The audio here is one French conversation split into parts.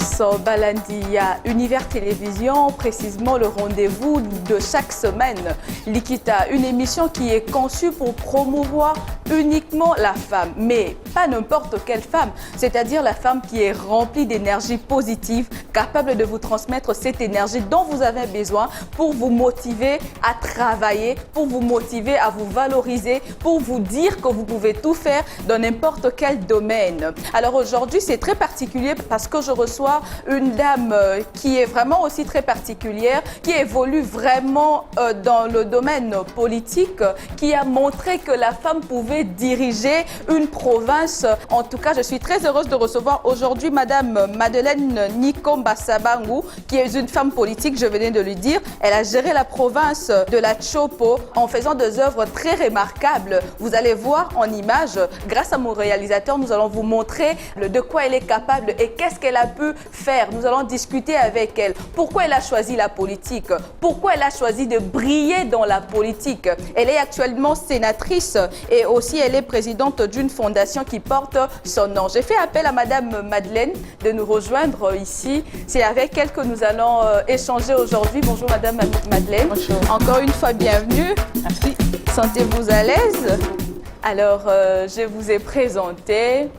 Florence Balandia, Univers Télévision, précisément le rendez-vous de chaque semaine. Likita, une émission qui est conçue pour promouvoir uniquement la femme, mais pas n'importe quelle femme, c'est-à-dire la femme qui est remplie d'énergie positive, capable de vous transmettre cette énergie dont vous avez besoin pour vous motiver à travailler, pour vous motiver à vous valoriser, pour vous dire que vous pouvez tout faire dans n'importe quel domaine. Alors aujourd'hui, c'est très particulier parce que je reçois une dame qui est vraiment aussi très particulière, qui évolue vraiment dans le domaine politique, qui a montré que la femme pouvait diriger une province. En tout cas, je suis très heureuse de recevoir aujourd'hui Madame Madeleine Nikomba Sabangu, qui est une femme politique, je venais de lui dire. Elle a géré la province de la Chopo en faisant des œuvres très remarquables. Vous allez voir en images, grâce à mon réalisateur, nous allons vous montrer de quoi elle est capable et qu'est-ce qu'elle a pu faire. Nous allons discuter avec elle. Pourquoi elle a choisi la politique? Pourquoi elle a choisi de briller dans la politique? Elle est actuellement sénatrice et aussi elle est présidente d'une fondation qui porte son nom. J'ai fait appel à Madame Madeleine de nous rejoindre ici. C'est avec elle que nous allons échanger aujourd'hui. Bonjour Madame Madeleine. Bonjour. Encore une fois, bienvenue. Merci. Sentez-vous à l'aise? Alors, je vous ai présenté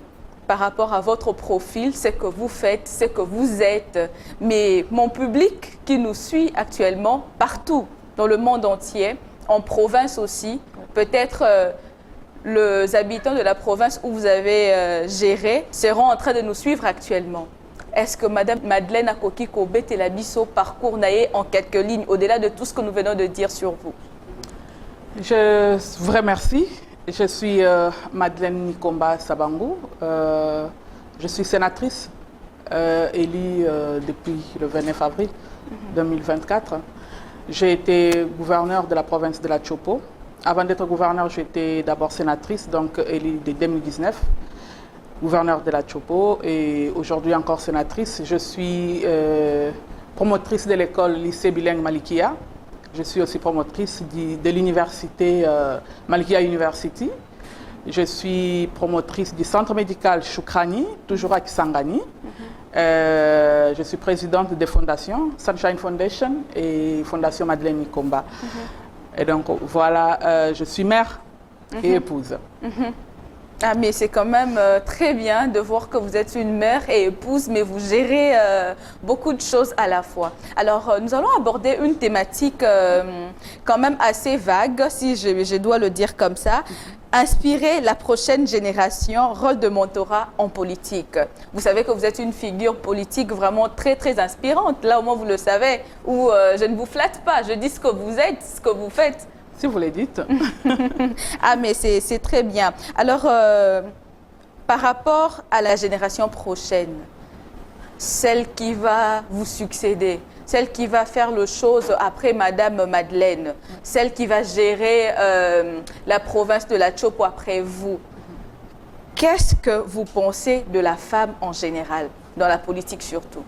par rapport à votre profil, ce que vous faites, ce que vous êtes. Mais mon public qui nous suit actuellement, partout dans le monde entier, en province aussi, peut-être les habitants de la province où vous avez géré seront en train de nous suivre actuellement. Est-ce que Madame Madeleine Akoki Kobe Telabiso parcours naïe en quelques lignes, au-delà de tout ce que nous venons de dire sur vous? Je vous remercie. Je suis Madeleine Nikomba Sabangu. Je suis sénatrice élue depuis le 29 avril 2024. J'ai été gouverneure de la province de la Chopo. Avant d'être gouverneure, j'étais d'abord sénatrice, donc élue de 2019, gouverneure de la Chopo et aujourd'hui encore sénatrice. Je suis promotrice de l'école lycée bilingue Malikia. Je suis aussi promotrice de l'université Malikia University. Je suis promotrice du centre médical Choukrani, toujours à Kisangani. Je suis présidente des fondations Sunshine Foundation et Fondation Madeleine Nikomba. Et donc voilà, je suis mère et épouse. Ah, mais c'est quand même très bien de voir que vous êtes une mère et épouse, mais vous gérez beaucoup de choses à la fois. Alors, nous allons aborder une thématique quand même assez vague, si je dois le dire comme ça. Inspirer la prochaine génération, rôle de mentorat en politique. Vous savez que vous êtes une figure politique vraiment très, très inspirante. Là, au moins, vous le savez, où je ne vous flatte pas, je dis ce que vous êtes, ce que vous faites. Si vous le dites. Ah, mais c'est très bien. Alors, par rapport à la génération prochaine, celle qui va vous succéder, celle qui va faire les choses après Madame Madeleine, celle qui va gérer la province de la Chopo après vous, qu'est-ce que vous pensez de la femme en général, dans la politique surtout?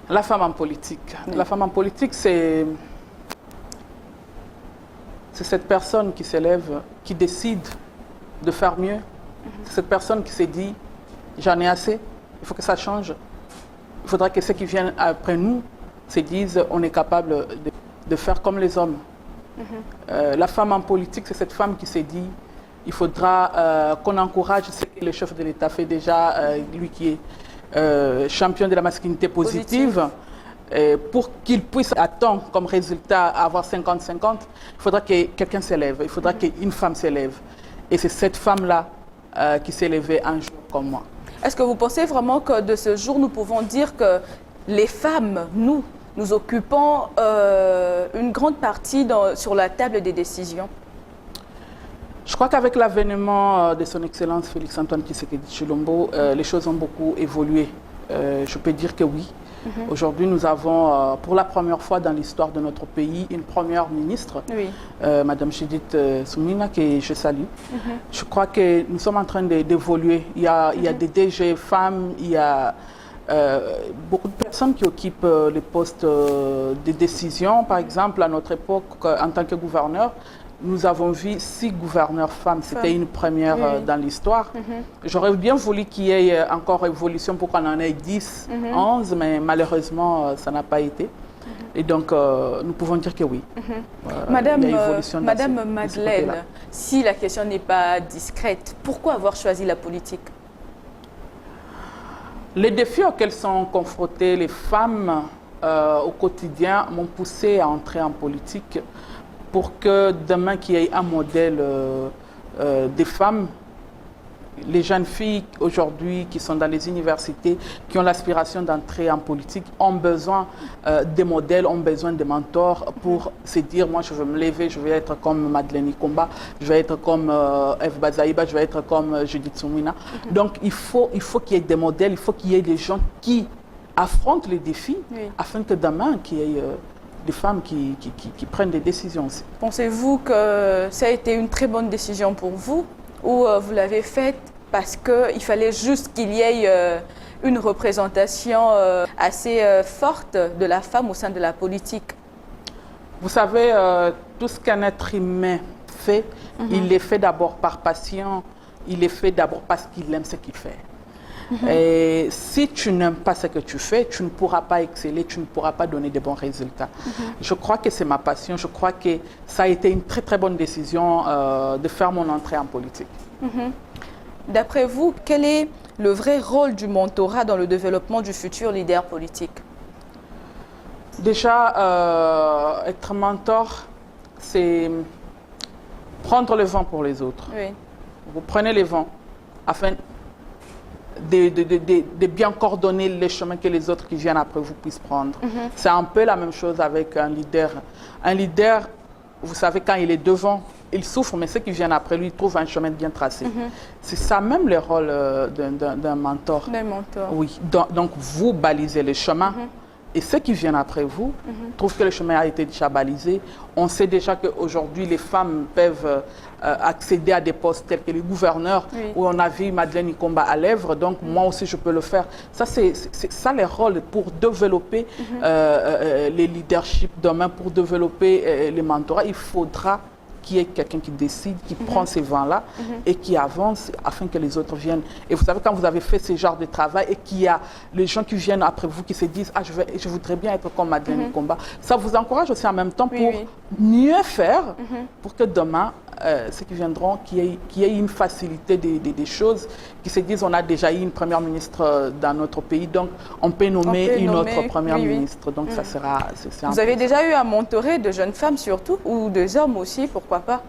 La femme en politique. La femme en politique, c'est cette personne qui s'élève, qui décide de faire mieux. C'est cette personne qui s'est dit, j'en ai assez, il faut que ça change. Il faudra que ceux qui viennent après nous se disent, on est capable de faire comme les hommes. La femme en politique, c'est cette femme qui s'est dit, il faudra qu'on encourage ce que le chef de l'État fait déjà, lui qui est champion de la masculinité positive. Pour qu'il puisse attendre comme résultat avoir 50-50, il faudra que quelqu'un s'élève, il faudra qu'une femme s'élève. Et c'est cette femme-là qui s'est levée un jour comme moi. Est-ce que vous pensez vraiment que de ce jour, nous pouvons dire que les femmes, nous occupons une grande partie sur la table des décisions? Je crois qu'avec l'avènement de son Excellence Félix-Antoine Tshisekedi Tshilombo, les choses ont beaucoup évolué. Je peux dire que oui. Aujourd'hui, nous avons, pour la première fois dans l'histoire de notre pays, une première ministre, Madame Judith Suminwa, que je salue. Je crois que nous sommes en train d'évoluer. Il y a des DG femmes, il y a beaucoup de personnes qui occupent les postes de décision. Par exemple, à notre époque, en tant que gouverneur, nous avons vu 6 gouverneurs femmes. C'était une première dans l'histoire. J'aurais bien voulu qu'il y ait encore évolution pour qu'on en ait 10, 11, mais malheureusement, ça n'a pas été. Et donc, nous pouvons dire que oui. Madame Madeleine, si la question n'est pas discrète, pourquoi avoir choisi la politique? Les défis auxquels sont confrontées les femmes au quotidien m'ont poussé à entrer en politique pour que demain qu'il y ait un modèle des femmes. Les jeunes filles aujourd'hui qui sont dans les universités, qui ont l'aspiration d'entrer en politique, ont besoin des modèles, ont besoin de mentors pour se dire, moi je veux me lever, je vais être comme Madeleine Nikomba, je vais être comme Eve Bazaïba, je vais être comme Judith Soumina. Donc il faut qu'il y ait des modèles, il faut qu'il y ait des gens qui affrontent les défis afin que demain qu'il y ait des femmes qui prennent des décisions aussi. Pensez-vous que ça a été une très bonne décision pour vous ou vous l'avez faite parce qu'il fallait juste qu'il y ait une représentation assez forte de la femme au sein de la politique? Vous savez, tout ce qu'un être humain fait, il le fait d'abord par passion, il le fait d'abord parce qu'il aime ce qu'il fait. Et si tu n'aimes pas ce que tu fais, tu ne pourras pas exceller, tu ne pourras pas donner de bons résultats. Je crois que c'est ma passion, je crois que ça a été une très très bonne décision de faire mon entrée en politique. D'après vous, quel est le vrai rôle du mentorat dans le développement du futur leader politique? Déjà, être mentor, c'est prendre le vent pour les autres. Vous prenez le vent afin de bien coordonner les chemins que les autres qui viennent après vous puissent prendre. C'est un peu la même chose avec un leader. Un leader, vous savez, quand il est devant, il souffre, mais ceux qui viennent après lui trouvent un chemin bien tracé. C'est ça même le rôle d'un mentor. D'un mentor. Oui, donc vous balisez le chemin. Et ceux qui viennent après vous trouvent que le chemin a été déjà balisé. On sait déjà qu'aujourd'hui, les femmes peuvent accéder à des postes tels que les gouverneurs, où on a vu Madeleine Nikomba à l'œuvre. Donc, moi aussi, je peux le faire. Ça, c'est ça les rôles pour développer les leaderships demain, pour développer les mentorats. Il faudra qu'il y ait quelqu'un qui décide, qui prend ces vents-là et qui avance afin que les autres viennent. Et vous savez, quand vous avez fait ce genre de travail et qu'il y a les gens qui viennent après vous qui se disent « Ah, je voudrais bien être comme Madeleine Nikomba », ça vous encourage aussi en même temps pour mieux faire, pour que demain, ceux qui viendront, qu'il y ait une facilité des choses, qui se disent on a déjà eu une première ministre dans notre pays, donc on peut nommer une autre première ministre. Donc ça sera... Vous avez déjà eu à mentorer de jeunes femmes surtout, ou des hommes aussi, pourquoi pas?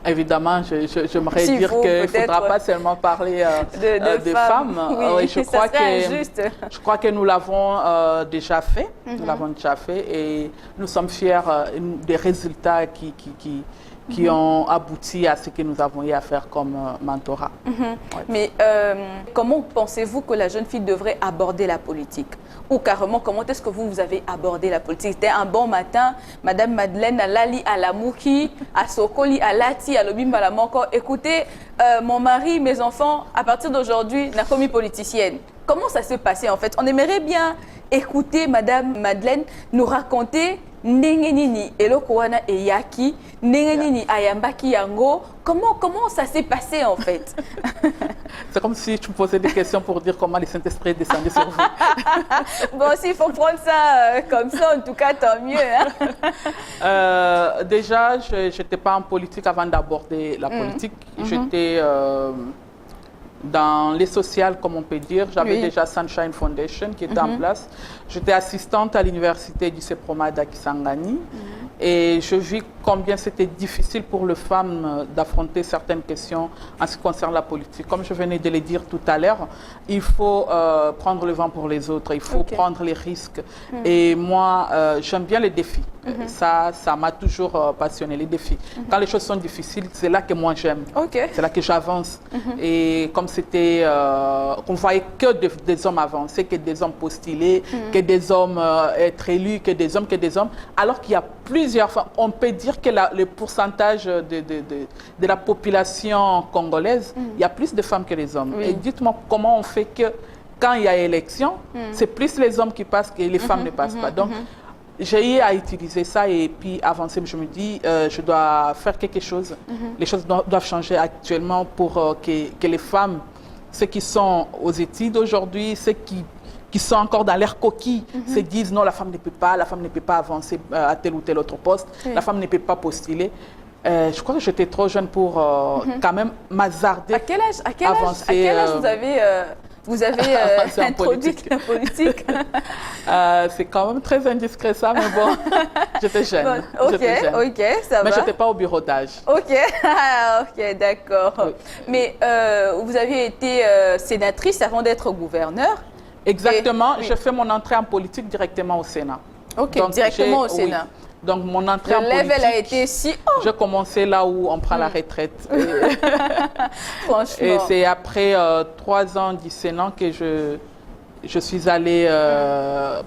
Évidemment, j'aimerais dire qu'il ne faudra pas seulement parler de femmes. Oui, je crois que nous l'avons déjà fait. Nous l'avons déjà fait et nous sommes fiers des résultats qui ont abouti à ce que nous avons eu à faire comme mentorat. Mais comment pensez-vous que la jeune fille devrait aborder la politique? Ou carrément, comment est-ce que vous avez abordé la politique? C'était un bon matin, Madame Madeleine Alali à la Mouki, à Sokoli, à Lati, à Lobimba la Manko. Écoutez, mon mari, mes enfants, à partir d'aujourd'hui, n'a commis politicienne. Comment ça s'est passé en fait? On aimerait bien écouter Madame Madeleine nous raconter Nengenini Elokowana et Yaki, Nengenini Ayambaki Yango. Comment ça s'est passé en fait? C'est comme si tu me posais des questions pour dire comment le Saint-Esprit est descendu sur vous. Bon, s'il faut prendre ça comme ça, en tout cas, tant mieux. Déjà, je n'étais pas en politique avant d'aborder la politique. J'étais dans les sociales, comme on peut dire. J'avais déjà Sunshine Foundation qui était en place. J'étais assistante à l'université du CEPROMAD à Kisangani. Et je vis combien c'était difficile pour les femmes d'affronter certaines questions en ce qui concerne la politique. Comme je venais de le dire tout à l'heure, il faut prendre le vent pour les autres, il faut prendre les risques. Et moi, j'aime bien les défis. Ça m'a toujours passionné, les défis. Quand les choses sont difficiles, c'est là que moi j'aime. C'est là que j'avance. Et comme c'était, qu'on voyait que des hommes avancer, que des hommes postuler, que des hommes être élus, que des hommes, alors qu'il y a plusieurs femmes. On peut dire que le pourcentage de la population congolaise, il y a plus de femmes que les hommes. Et dites-moi comment on fait que quand il y a élection, c'est plus les hommes qui passent que les femmes ne passent pas. Donc, j'ai eu à utiliser ça et puis avancer. Je me dis, je dois faire quelque chose. Les choses doivent changer actuellement pour que les femmes, ceux qui sont aux études aujourd'hui, ceux qui sont encore dans l'air coquille, se disent non, la femme ne peut pas avancer à tel ou tel autre poste, la femme ne peut pas postuler. Je crois que j'étais trop jeune pour quand même m'hasarder. À quel âge vous avez introduit la politique? C'est quand même très indiscret ça, mais bon, j'étais jeune. Bon, ok, ça va. Mais je n'étais pas au bureau d'âge. Ok, ok, d'accord. Oui. Mais vous aviez été sénatrice avant d'être gouverneure. Exactement, j'ai fait mon entrée en politique directement au Sénat. Ok, donc, directement au Sénat. Oui. Donc, mon entrée en politique, elle a été si haut. J'ai commencé là où on prend la retraite. Franchement. Et c'est après 3 ans du Sénat que je suis allée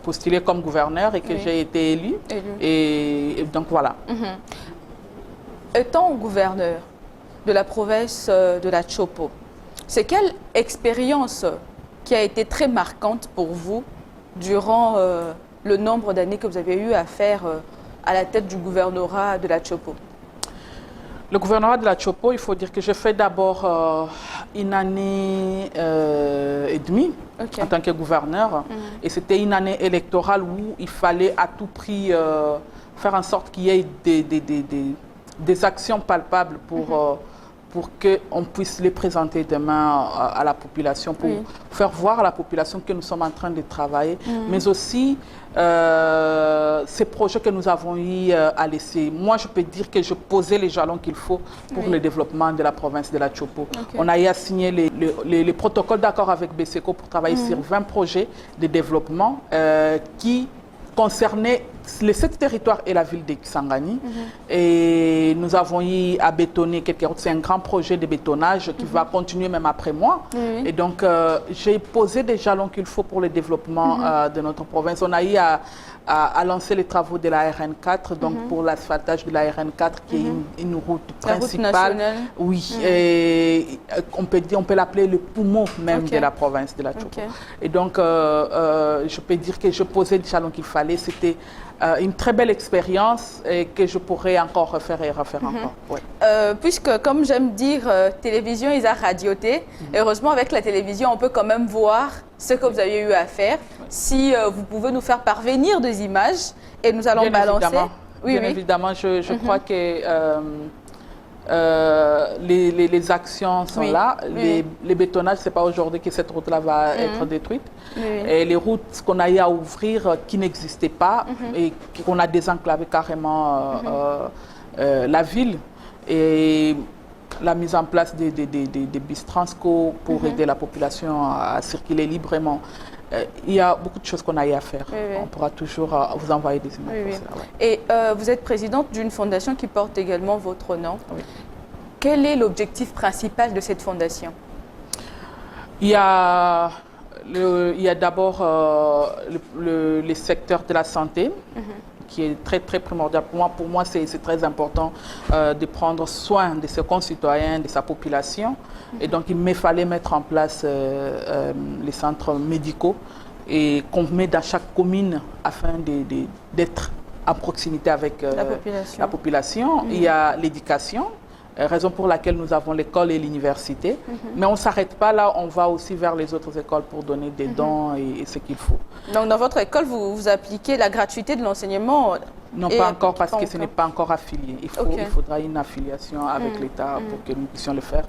postuler comme gouverneur et que j'ai été élue. Et donc, voilà. Étant gouverneur de la province de la Chopo, c'est quelle expérience qui a été très marquante pour vous durant le nombre d'années que vous avez eu à faire à la tête du gouvernorat de la Chopo? Le gouvernorat de la Chopo, il faut dire que j'ai fait d'abord une année et demie en tant que gouverneur. Et c'était une année électorale où il fallait à tout prix faire en sorte qu'il y ait des actions palpables pour qu'on puisse les présenter demain à la population, pour faire voir à la population que nous sommes en train de travailler, mais aussi ces projets que nous avons eu à laisser. Moi, je peux dire que je posais les jalons qu'il faut pour le développement de la province de la Chopo. On a eu à signer les protocoles d'accord avec BSECO pour travailler sur 20 projets de développement qui concernaient les 7 territoires et la ville de Kisangani. Et nous avons eu à bétonner quelques routes. C'est un grand projet de bétonnage qui va continuer même après moi. Et donc, j'ai posé des jalons qu'il faut pour le développement de notre province. On a eu à lancer les travaux de la RN4, donc pour l'asphaltage de la RN4, qui est une route principale. Oui, et on peut l'appeler le poumon même de la province de la Chopo. Et donc, je peux dire que je posais les jalons qu'il fallait. C'était une très belle expérience et que je pourrais encore refaire et refaire encore. Ouais. Puisque, comme j'aime dire, télévision, ils ont radioté. Heureusement, avec la télévision, on peut quand même voir ce que vous avez eu à faire. Si vous pouvez nous faire parvenir des images et nous allons balancer. Évidemment. Bien évidemment, je crois que les actions sont là. Les bétonnages, ce n'est pas aujourd'hui que cette route-là va être détruite. Et les routes qu'on a eu à ouvrir qui n'existaient pas et qu'on a désenclavé carrément la ville. Et la mise en place des bus Transco pour aider la population à circuler librement. Il y a beaucoup de choses qu'on a eu à faire. On pourra toujours vous envoyer des images. Pour ça, Et vous êtes présidente d'une fondation qui porte également votre nom. Quel est l'objectif principal de cette fondation? Il y a d'abord le secteur de la santé, qui est très, très primordial. Pour moi c'est très important de prendre soin de ses concitoyens, de sa population. Et donc, il me fallait mettre en place les centres médicaux et qu'on met dans chaque commune afin d'être en proximité avec la population. Il y a l'éducation, raison pour laquelle nous avons l'école et l'université. Mais on ne s'arrête pas là, on va aussi vers les autres écoles pour donner des dons et ce qu'il faut. Donc, dans votre école, vous appliquez la gratuité de l'enseignement? Non, pas encore, parce que ce n'est pas encore affilié. Il faudra une affiliation avec l'État pour que nous puissions le faire.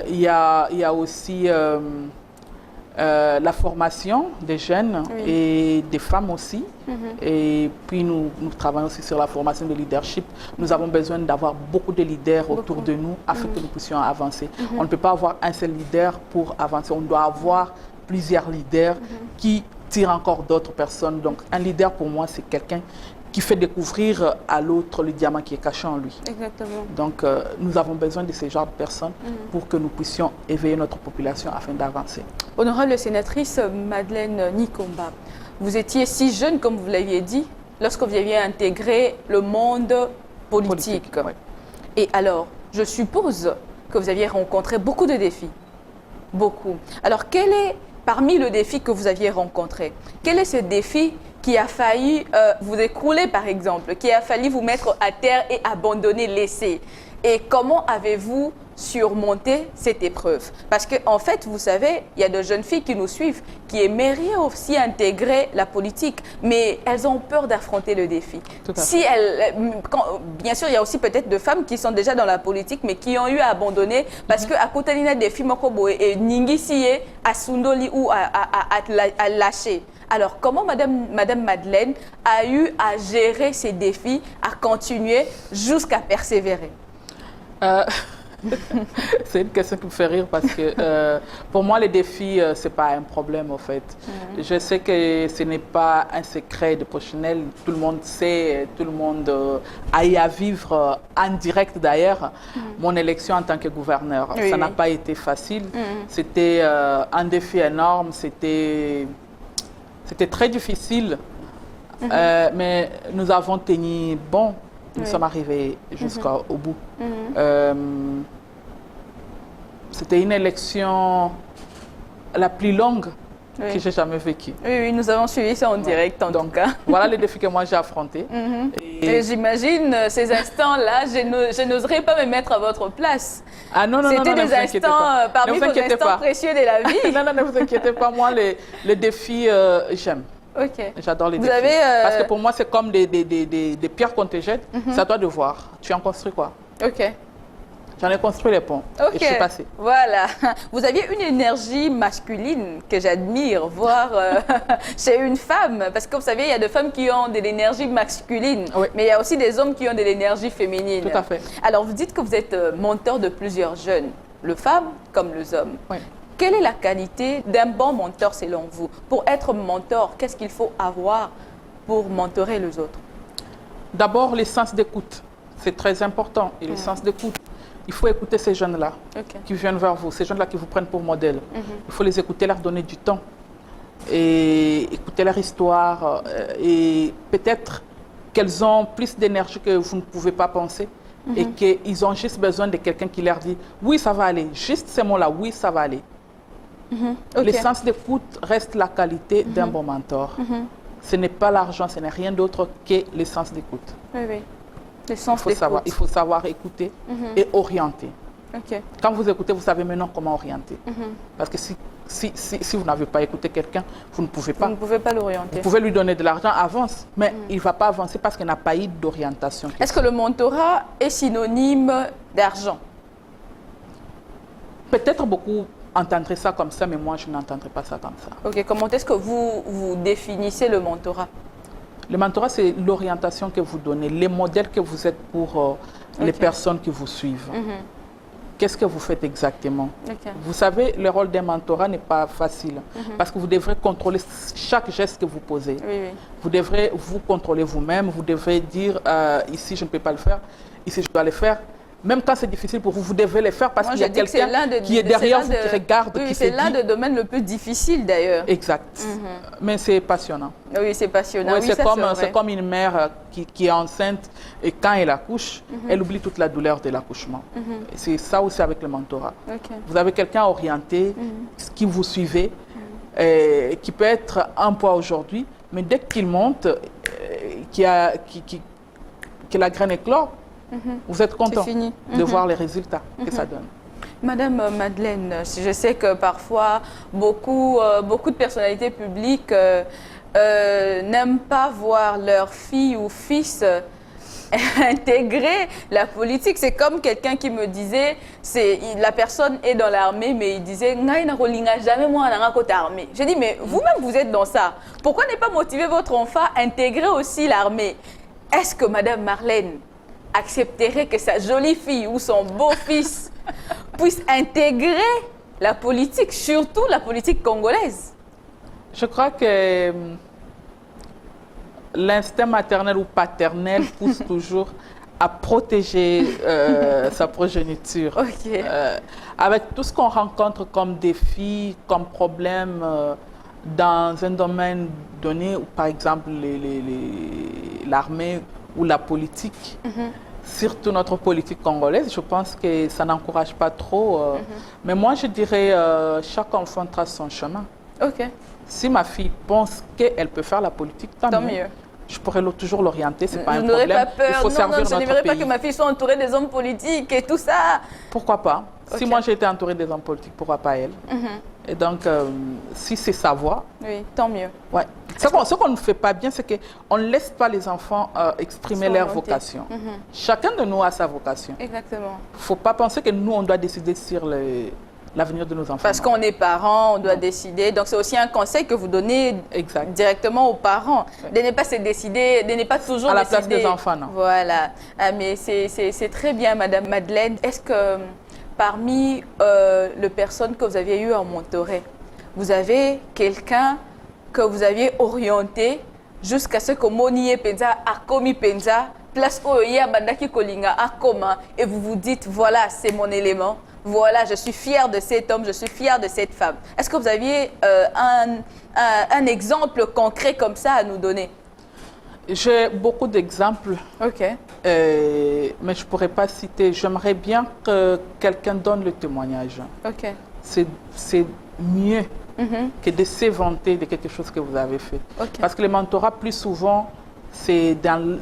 Il y a aussi la formation des jeunes et des femmes aussi. Et puis, nous travaillons aussi sur la formation de leadership. Nous avons besoin d'avoir beaucoup de leaders autour de nous afin que nous puissions avancer. On ne peut pas avoir un seul leader pour avancer. On doit avoir plusieurs leaders qui tirent encore d'autres personnes. Donc, un leader, pour moi, c'est quelqu'un qui fait découvrir à l'autre le diamant qui est caché en lui. Exactement. Donc, nous avons besoin de ce genre de personnes pour que nous puissions éveiller notre population afin d'avancer. Honorable sénatrice Madeleine Nikomba, vous étiez si jeune, comme vous l'aviez dit, lorsque vous aviez intégré le monde politique. Et alors, je suppose que vous aviez rencontré beaucoup de défis. Beaucoup. Alors, quel est, parmi les défis que vous aviez rencontrés, quel est ce défi qui a failli vous écrouler, par exemple, qui a failli vous mettre à terre et abandonner, laisser. Et comment avez-vous surmonté cette épreuve? Parce qu'en fait, vous savez, il y a de jeunes filles qui nous suivent, qui aimeraient aussi intégrer la politique, mais elles ont peur d'affronter le défi. Si bien sûr, il y a aussi peut-être de femmes qui sont déjà dans la politique, mais qui ont eu à abandonner parce qu'à côté d'un défi, et Ningisie, à Sundoli ou à lâcher. Alors, comment Madame Madeleine a eu à gérer ces défis, à continuer jusqu'à persévérer? C'est une question qui me fait rire parce que pour moi, les défis, ce n'est pas un problème, en fait. Je sais que ce n'est pas un secret de professionnel. Tout le monde sait, tout le monde a eu à vivre en direct d'ailleurs mon élection en tant que gouverneur. Ça n'a pas été facile. C'était un défi énorme. C'était très difficile. Mais nous avons tenu bon. Nous sommes arrivés jusqu'au bout. C'était une élection la plus longue que j'ai jamais vécue. Oui, nous avons suivi ça en direct en tout cas. Voilà les défis que moi j'ai affrontés. Et j'imagine ces instants-là, je n'oserais pas me mettre à votre place. Ah non, non, non, c'était des instants parmi vos instants précieux de la vie. Non, non, ne vous inquiétez pas, moi les défis, j'aime. Ok. J'adore les défis. Parce que pour moi, c'est comme des pierres qu'on te jette. C'est à toi de voir. Tu en construis quoi? Ok. J'en ai construit les ponts. Et je suis passée. Voilà. Vous aviez une énergie masculine que j'admire, voir chez une femme. Parce que vous savez, il y a des femmes qui ont de l'énergie masculine. Mais il y a aussi des hommes qui ont de l'énergie féminine. Tout à fait. Alors, vous dites que vous êtes mentor de plusieurs jeunes, les femmes comme les hommes. Oui. Quelle est la qualité d'un bon mentor selon vous? Pour être mentor, qu'est-ce qu'il faut avoir pour mentorer les autres? D'abord, le sens d'écoute. C'est très important. Et le sens d'écoute. Il faut écouter ces jeunes-là qui viennent vers vous, ces jeunes-là qui vous prennent pour modèle. Il faut les écouter, leur donner du temps. Et écouter leur histoire. Et peut-être qu'elles ont plus d'énergie que vous ne pouvez pas penser. Et qu'ils ont juste besoin de quelqu'un qui leur dit « Oui, ça va aller ». Juste ces mots-là, « Oui, ça va aller ». Le sens d'écoute reste la qualité d'un bon mentor. Ce n'est pas l'argent, ce n'est rien d'autre que le sens d'écoute. Oui, oui. Le sens il faut savoir écouter et orienter. Quand vous écoutez, vous savez maintenant comment orienter. Parce que si vous n'avez pas écouté quelqu'un, vous ne pouvez pas. Vous ne pouvez pas l'orienter. Vous pouvez lui donner de l'argent, avance, mais il ne va pas avancer parce qu'il n'a pas eu d'orientation. Est-ce que le mentorat est synonyme d'argent? Peut-être beaucoup entendraient ça comme ça, mais moi, je n'entendrai pas ça comme ça. Ok, comment est-ce que vous définissez le mentorat? Le mentorat, c'est l'orientation que vous donnez, les modèles que vous êtes pour les personnes qui vous suivent. Qu'est-ce que vous faites exactement? Vous savez, le rôle d'un mentorat n'est pas facile parce que vous devrez contrôler chaque geste que vous posez. Vous devrez vous contrôler vous-même, vous devrez dire ici je ne peux pas le faire, ici je dois le faire. Même quand c'est difficile pour vous, vous devez le faire parce qu'il y a quelqu'un qui est derrière vous, qui regarde, qui se dit... C'est l'un des domaines le plus difficile d'ailleurs. Exact. Mais c'est passionnant. Oui, c'est passionnant. Oui, c'est comme une mère qui est enceinte et quand elle accouche, elle oublie toute la douleur de l'accouchement. C'est ça aussi avec le mentorat. Vous avez quelqu'un orienté, qui vous suivez, qui peut être un poids aujourd'hui, mais dès qu'il monte, que la graine éclore, vous êtes content de voir les résultats que ça donne. Madame Madeleine, je sais que parfois, beaucoup de personnalités publiques n'aiment pas voir leur fille ou fils intégrer la politique. C'est comme quelqu'un qui me disait, la personne est dans l'armée, mais il disait, jamais moi dans un côté armée. J'ai dit, mais vous-même, vous êtes dans ça. Pourquoi ne pas motiver votre enfant à intégrer aussi l'armée? Est-ce que Madame Marlène accepterait que sa jolie fille ou son beau-fils puisse intégrer la politique, surtout la politique congolaise? Je crois que l'instinct maternel ou paternel pousse toujours à protéger sa progéniture. Avec tout ce qu'on rencontre comme défis, comme problèmes dans un domaine donné, ou par exemple l'armée ou la politique, surtout notre politique congolaise, je pense que ça n'encourage pas trop. Mais moi, je dirais chaque enfant trace son chemin. Ok, Si ma fille pense qu'elle peut faire la politique, tant mieux. Je pourrais toujours l'orienter, c'est pas un problème. Je n'aurais pas peur. Il faut servir je notre n'aimerais pas pays. que ma fille soit entourée des hommes politiques et tout ça. Pourquoi pas? Si Ok. moi j'ai été entourée des hommes politiques, pourquoi pas elle? Et donc, si c'est sa voix, Oui, tant mieux. ouais. Ce qu'on ne fait pas bien, c'est qu'on ne laisse pas les enfants exprimer leur S'orienter. vocation. Chacun de nous a sa vocation. Exactement. Il ne faut pas penser que nous, on doit décider sur l'avenir de nos enfants. Parce qu'on est parents, on doit décider. Donc, c'est aussi un conseil que vous donnez Exact. directement aux parents. Ouais. De ne pas se décider, de ne pas toujours À la décider. place des enfants, non. Voilà. Ah, mais c'est très bien, Madame Madeleine. Est-ce que parmi les personnes que vous aviez eues en mentorat, vous avez quelqu'un que vous aviez orienté jusqu'à ce que Monié Penza a commis Penza, place Oya Bandaki Kolinga a commun, et vous vous dites, voilà, c'est mon élément. Voilà, je suis fière de cet homme, je suis fière de cette femme. Est-ce que vous aviez un exemple concret comme ça à nous donner? J'ai beaucoup d'exemples, Ok. mais je ne pourrais pas citer. J'aimerais bien que quelqu'un donne le témoignage. Ok. C'est mieux que de s'éventer de quelque chose que vous avez fait. Ok. Parce que le mentorat, plus souvent, c'est dans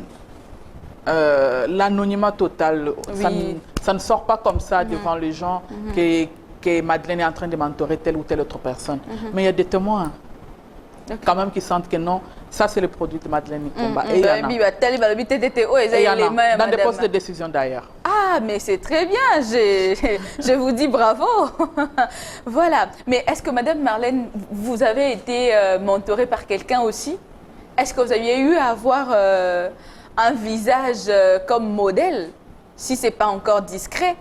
l'anonymat total. Oui. Ça ne sort pas comme ça devant les gens que Madeleine est en train de mentorer telle ou telle autre personne. Mais il y a des témoins quand même qui sentent que non, ça c'est le produit de Madeleine Nikomba. Et il y en a. Et Et il y en a. Dans des postes de décision d'ailleurs. Ah, mais c'est très bien, je vous dis bravo. Voilà. Mais est-ce que Madame Marlène, vous avez été mentorée par quelqu'un aussi? Est-ce que vous aviez eu à avoir un visage comme modèle? Si ce n'est pas encore discret,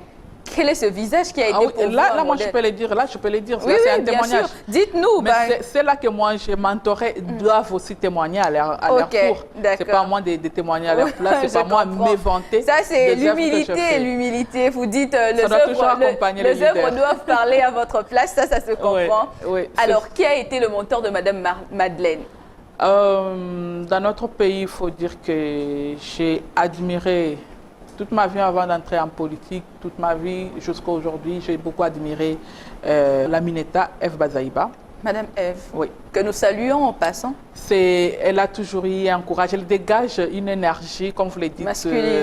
quel est ce visage qui a été Ah oui, pour vous là, un moi modèle? je peux le dire, là je peux le dire, Oui, c'est oui, un bien témoignage. sûr. Dites-nous. Mais c'est là que moi j'ai mentoré, doivent aussi témoigner à leur Ok, tour. d'accord. C'est pas à moi de témoigner à leur place, c'est Je pas moi de comprends. m'éventer. Ça, c'est des œuvres que je l'humilité, fais. l'humilité. Vous dites, doit toujours accompagner les les œuvres leaders. doivent parler à votre place, ça se comprend. oui, c'est- Alors, qui a été le mentor de Madame Madeleine? Dans notre pays, il faut dire que j'ai admiré toute ma vie avant d'entrer en politique, toute ma vie jusqu'à aujourd'hui, j'ai beaucoup admiré la Mineta Eve Bazaïba. Madame Eve, Oui. que nous saluons en passant. Elle a toujours eu un courage, elle dégage une énergie, comme vous le dites,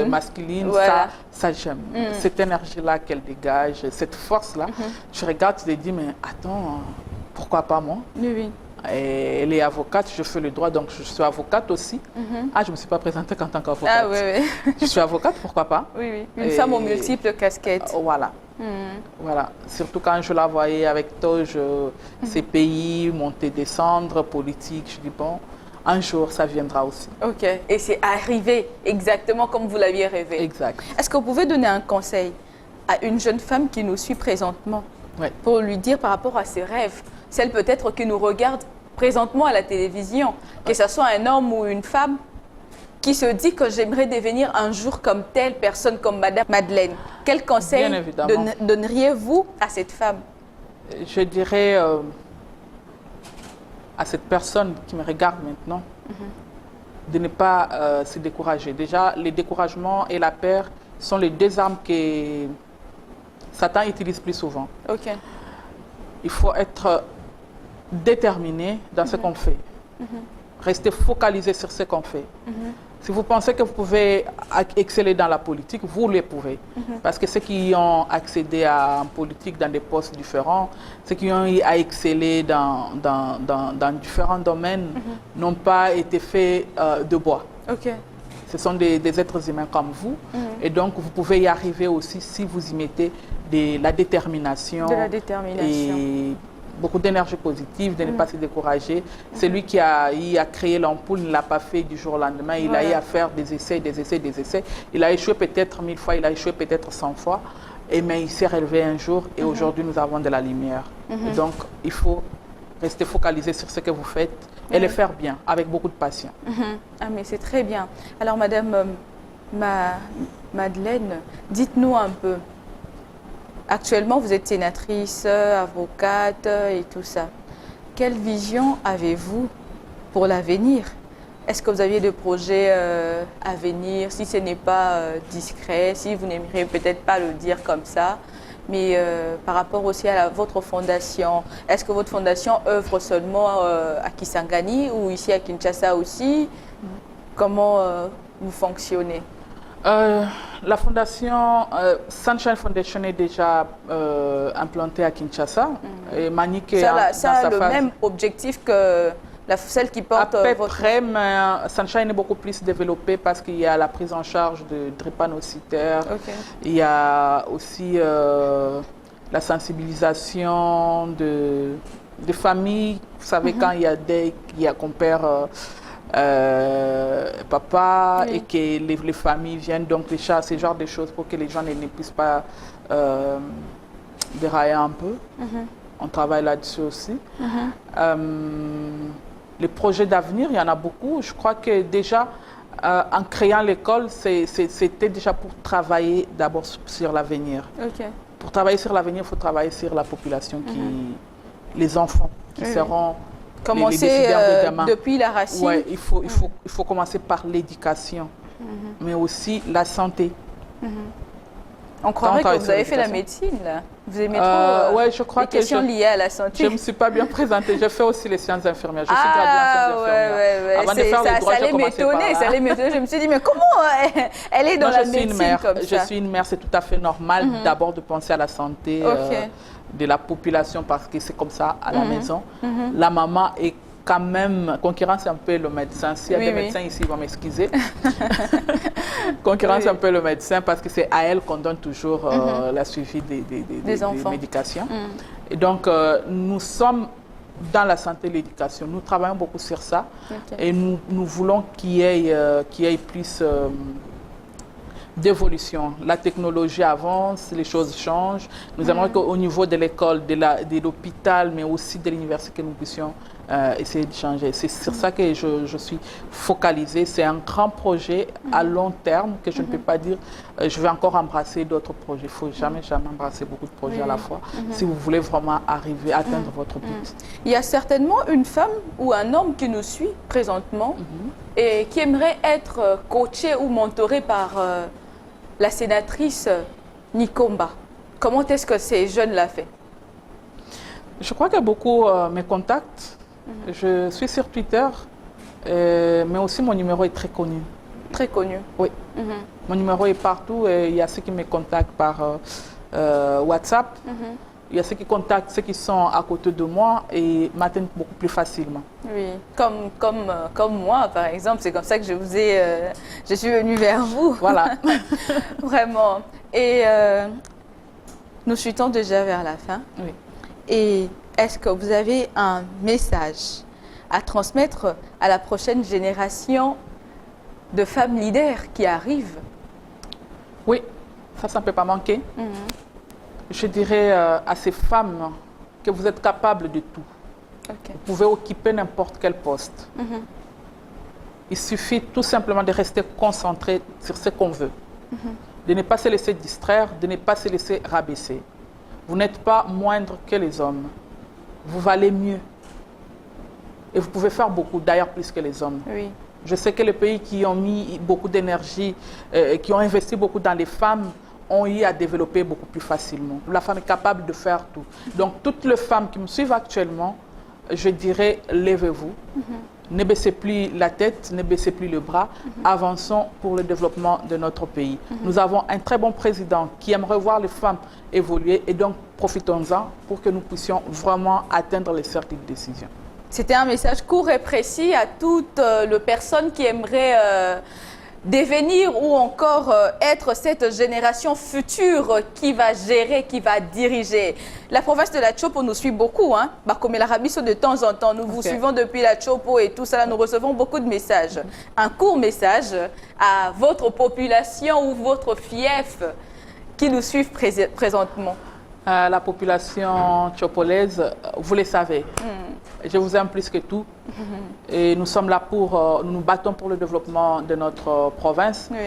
masculine. Voilà. Ça j'aime. Cette énergie-là qu'elle dégage, cette force-là, je regarde, je me dis, mais attends, pourquoi pas moi? Oui, oui. Et elle est avocate, je fais le droit, donc je suis avocate aussi. Ah, je ne me suis pas présentée qu'en tant qu'avocate. Ah oui, oui. Je suis avocate, pourquoi pas? Oui, oui. Une femme aux multiples casquettes. Voilà. Voilà. Surtout quand je la voyais avec Toge, ces pays, monter, descendre, politique, je dis bon, un jour ça viendra aussi. Ok. Et c'est arrivé exactement comme vous l'aviez rêvé. Exact. Est-ce que vous pouvez donner un conseil à une jeune femme qui nous suit présentement Ouais. pour lui dire par rapport à ses rêves, celle peut-être qui nous regarde présentement à la télévision, que ce soit un homme ou une femme, qui se dit que j'aimerais devenir un jour comme telle personne, comme Madame Madeleine. Quel conseil Bien évidemment. donneriez-vous à cette femme? Je dirais à cette personne qui me regarde maintenant de ne pas se décourager. Déjà, le découragement et la peur sont les deux armes que Satan utilise plus souvent. Ok. Il faut être déterminé dans ce qu'on fait. Rester focalisé sur ce qu'on fait. Si vous pensez que vous pouvez exceller dans la politique, vous le pouvez. Parce que ceux qui ont accédé en politique dans des postes différents, ceux qui ont eu à exceller dans différents domaines, n'ont pas été faits de bois. Ok. Ce sont des êtres humains comme vous. Et donc, vous pouvez y arriver aussi si vous y mettez de la détermination. De la détermination. Et beaucoup d'énergie positive, de ne pas se décourager. Celui qui a eu à créer l'ampoule ne l'a pas fait du jour au lendemain. Il a eu à faire des essais, des essais, des essais. Il a échoué peut-être 1000 fois, il a échoué peut-être 100 fois. Mais il s'est relevé un jour et aujourd'hui, nous avons de la lumière. Et donc, il faut rester focalisé sur ce que vous faites et le faire bien, avec beaucoup de passion. Ah, mais c'est très bien. Alors, Madame Madeleine, dites-nous un peu. Actuellement, vous êtes sénatrice, avocate et tout ça. Quelle vision avez-vous pour l'avenir? Est-ce que vous aviez des projets à venir? Si ce n'est pas discret, si vous n'aimeriez peut-être pas le dire comme ça, Mais par rapport aussi à votre fondation, est-ce que votre fondation œuvre seulement à Kisangani ou ici à Kinshasa aussi? Comment vous fonctionnez? La fondation Sunshine Foundation est déjà implantée à Kinshasa. Et Manique est ça a dans le sa phase. même objectif que celle qui porte À peu votre... près, mais Sunshine est beaucoup plus développé parce qu'il y a la prise en charge de drépanocytaires. Ok. Il y a aussi la sensibilisation de familles. Vous savez, quand il y a qu'on perd papa Oui. et que les familles viennent donc ce genre de choses pour que les gens ne puissent pas dérailler un peu. On travaille là-dessus aussi. Les projets d'avenir, il y en a beaucoup. Je crois que déjà, en créant l'école, c'était déjà pour travailler d'abord sur l'avenir. Ok. Pour travailler sur l'avenir, il faut travailler sur la population, les enfants qui seront les Commencer décideurs de demain. depuis la racine. Ouais, il faut commencer par l'éducation, mais aussi la santé. On croirait Tant que vous avez fait la l'éducation. médecine, là. Vous aimez trop Ouais, je crois les que questions liées à la santé. je ne me suis pas bien présentée. J'ai fait aussi les sciences infirmières. Je suis graduée en sciences infirmières. Avant de faire les droits, ça j'ai allait commencé par m'étonner, là. ça allait m'étonner. Je me suis dit, mais comment elle est dans Non, la je suis une médecine mère. comme Je ça? suis une mère, c'est tout à fait normal d'abord de penser à la santé Ok. de la population parce que c'est comme ça à la maison. La maman est quand même, concurrence un peu le médecin. S'il y a Oui, des oui. médecins ici, ils vont m'excuser. Concurrence Oui. un peu le médecin parce que c'est à elle qu'on donne toujours la suivi des enfants. médications. Et donc, nous sommes dans la santé et l'éducation. Nous travaillons beaucoup sur ça. Ok. Et nous voulons qu'il y ait plus d'évolution. La technologie avance, les choses changent. Nous aimerions qu'au niveau de l'école, de l'hôpital, mais aussi de l'université, nous puissions essayer de changer. C'est sur ça que je suis focalisée. C'est un grand projet à long terme que je ne peux pas dire je vais encore embrasser d'autres projets. Il ne faut jamais embrasser beaucoup de projets à la fois si vous voulez vraiment arriver à atteindre votre but. Il y a certainement une femme ou un homme qui nous suit présentement et qui aimerait être coaché ou mentoré par la sénatrice Nikomba. Comment est-ce que ces jeunes l'ont fait? Je crois que beaucoup me contactent. Je suis sur Twitter, mais aussi mon numéro est très connu. Très connu. Oui. Mon numéro est partout et il y a ceux qui me contactent par WhatsApp. Il y a ceux qui contactent ceux qui sont à côté de moi et m'atteignent beaucoup plus facilement. Oui, comme moi, par exemple. C'est comme ça que je suis venue vers vous. Voilà. Vraiment. Et nous chutons déjà vers la fin. Oui. Et est-ce que vous avez un message à transmettre à la prochaine génération de femmes leaders qui arrivent? Oui, ça ne peut pas manquer. Je dirais à ces femmes que vous êtes capables de tout. Ok. Vous pouvez occuper n'importe quel poste. Il suffit tout simplement de rester concentré sur ce qu'on veut. De ne pas se laisser distraire, de ne pas se laisser rabaisser. Vous n'êtes pas moindre que les hommes. Vous valez mieux. Et vous pouvez faire beaucoup, d'ailleurs plus que les hommes. Oui. Je sais que les pays qui ont mis beaucoup d'énergie, qui ont investi beaucoup dans les femmes, ont eu à développer beaucoup plus facilement. La femme est capable de faire tout. Donc, toutes les femmes qui me suivent actuellement, je dirais, levez-vous. Ne baissez plus la tête, ne baissez plus le bras. Avançons pour le développement de notre pays. Nous avons un très bon président qui aimerait voir les femmes évoluer et donc profitons-en pour que nous puissions vraiment atteindre les cercles de décision. C'était un message court et précis à toutes les personnes qui aimeraient devenir ou encore être cette génération future qui va gérer, qui va diriger. La province de la Tchopo nous suit beaucoup, hein. Comme la Rabisso de temps en temps, nous vous suivons depuis la Tchopo et tout ça, nous recevons beaucoup de messages. Un court message à votre population ou votre fief qui nous suivent présentement. La population tchopolaise, vous le savez, je vous aime plus que tout. Et nous sommes là nous nous battons pour le développement de notre province. Oui.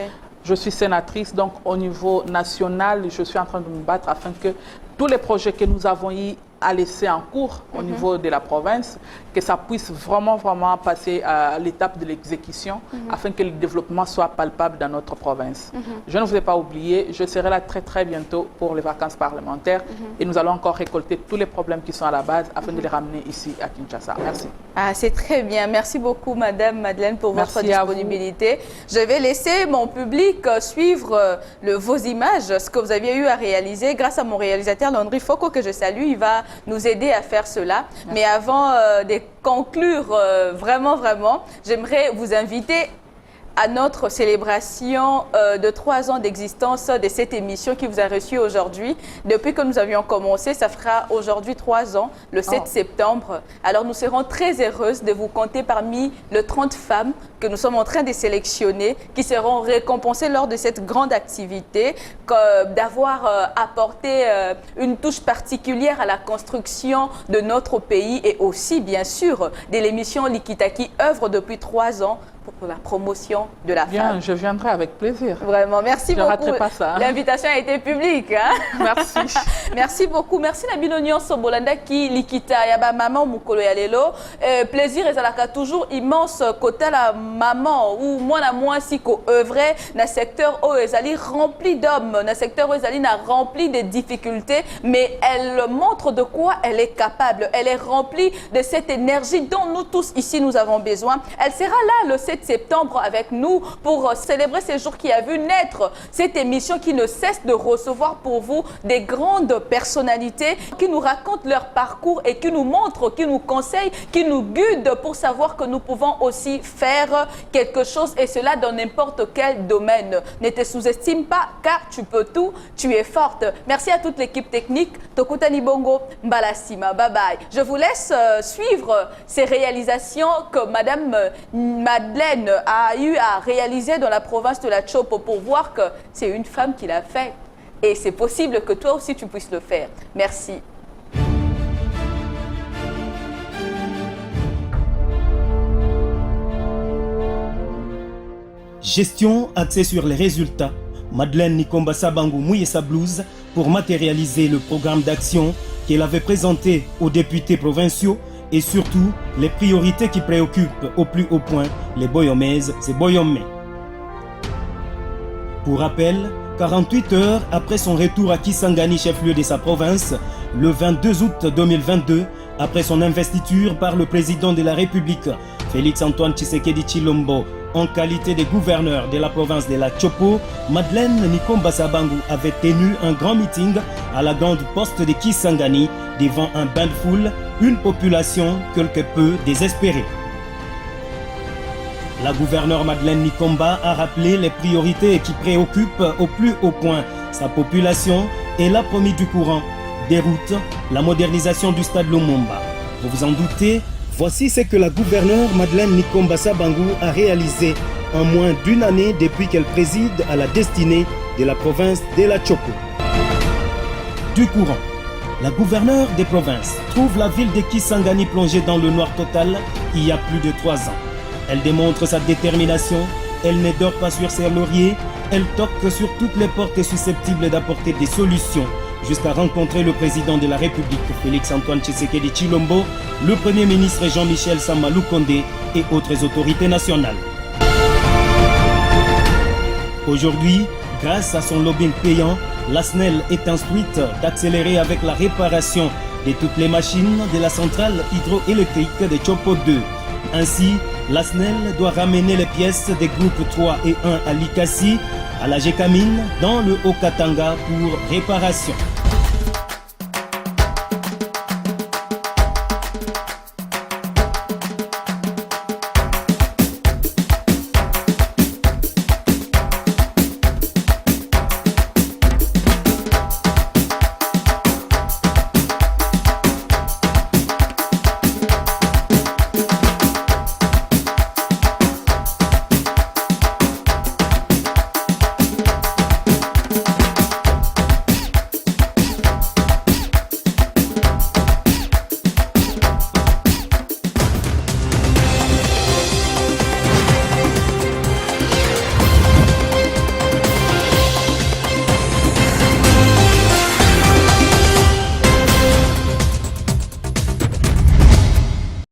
Je suis sénatrice, donc au niveau national, je suis en train de me battre afin que tous les projets que nous avons eu a laissé en cours au niveau de la province, que ça puisse vraiment passer à l'étape de l'exécution afin que le développement soit palpable dans notre province. Je ne vous ai pas oublié, je serai là très bientôt pour les vacances parlementaires et nous allons encore récolter tous les problèmes qui sont à la base afin de les ramener ici à Kinshasa. Merci. Ah, c'est très bien. Merci beaucoup, Madame Madeleine, pour votre disponibilité. Je vais laisser mon public suivre vos images, ce que vous aviez eu à réaliser grâce à mon réalisateur Landry Foko, que je salue. Il va nous aider à faire cela. Merci. Mais avant de conclure vraiment, j'aimerais vous inviter à notre célébration de 3 ans d'existence de cette émission qui vous a reçu aujourd'hui. Depuis que nous avions commencé, ça fera aujourd'hui 3 ans, le 7 septembre. Alors nous serons très heureuses de vous compter parmi les 30 femmes que nous sommes en train de sélectionner, qui seront récompensées lors de cette grande activité, d'avoir apporté une touche particulière à la construction de notre pays et aussi, bien sûr, de l'émission Likita qui œuvre depuis 3 ans pour la promotion de la femme. Je viendrai avec plaisir. Vraiment, merci beaucoup. Je ne raterai pas ça. L'invitation a été publique. Hein? Merci. Merci beaucoup. Merci la Binonion Sobolanda qui Likita yaba maman mukolo ya lelo. Plaisir ezalaka toujours immense côté la maman ou moi si ko œuvrer na secteur où ezali rempli d'hommes, na secteur où ezali na rempli de difficultés, mais elle montre de quoi elle est capable. Elle est remplie de cette énergie dont nous tous ici nous avons besoin. Elle sera là le 7 septembre avec nous pour célébrer ce jour qui a vu naître cette émission qui ne cesse de recevoir pour vous des grandes personnalités qui nous racontent leur parcours et qui nous montrent, qui nous conseillent, qui nous guident pour savoir que nous pouvons aussi faire quelque chose et cela dans n'importe quel domaine. Ne te sous-estime pas car tu peux tout, tu es forte. Merci à toute l'équipe technique. Tokutani Bongo, Mbalasima, bye bye. Je vous laisse suivre ces réalisations que Madame Madeleine a eu à réaliser dans la province de la Chopo pour voir que c'est une femme qui l'a fait. Et c'est possible que toi aussi tu puisses le faire. Merci. Gestion axée sur les résultats. Madeleine Nikomba Sabangu mouille sa blouse pour matérialiser le programme d'action qu'elle avait présenté aux députés provinciaux et surtout les priorités qui préoccupent au plus haut point les Boyomaises et Boyomais. Pour rappel, 48 heures après son retour à Kisangani, chef-lieu de sa province, le 22 août 2022, après son investiture par le président de la République, Félix-Antoine Tshisekedi Tshilombo, en qualité de gouverneur de la province de la Chopo, Madeleine Nikomba Sabangu avait tenu un grand meeting à la grande poste de Kisangani devant un bain de foule, une population quelque peu désespérée. La gouverneure Madeleine Nikomba a rappelé les priorités qui préoccupent au plus haut point sa population et l'a promis du courant, des routes, la modernisation du stade Lumumba. Vous vous en doutez, voici ce que la gouverneure Madeleine Nikomba Sabangu a réalisé en moins d'une année depuis qu'elle préside à la destinée de la province de la Chopo. Du courant. La gouverneure des provinces trouve la ville de Kisangani plongée dans le noir total il y a plus de 3 ans. Elle démontre sa détermination, elle ne dort pas sur ses lauriers, elle toque sur toutes les portes susceptibles d'apporter des solutions jusqu'à rencontrer le président de la République Félix-Antoine Tshisekedi Tshilombo, le premier ministre Jean-Michel Sama Lukonde et autres autorités nationales. Aujourd'hui, grâce à son lobbying payant, la SNEL est instruite d'accélérer avec la réparation de toutes les machines de la centrale hydroélectrique de Chopo 2. Ainsi, la SNEL doit ramener les pièces des groupes 3 et 1 à Likasi, à la Gécamine, dans le Haut-Katanga pour réparation.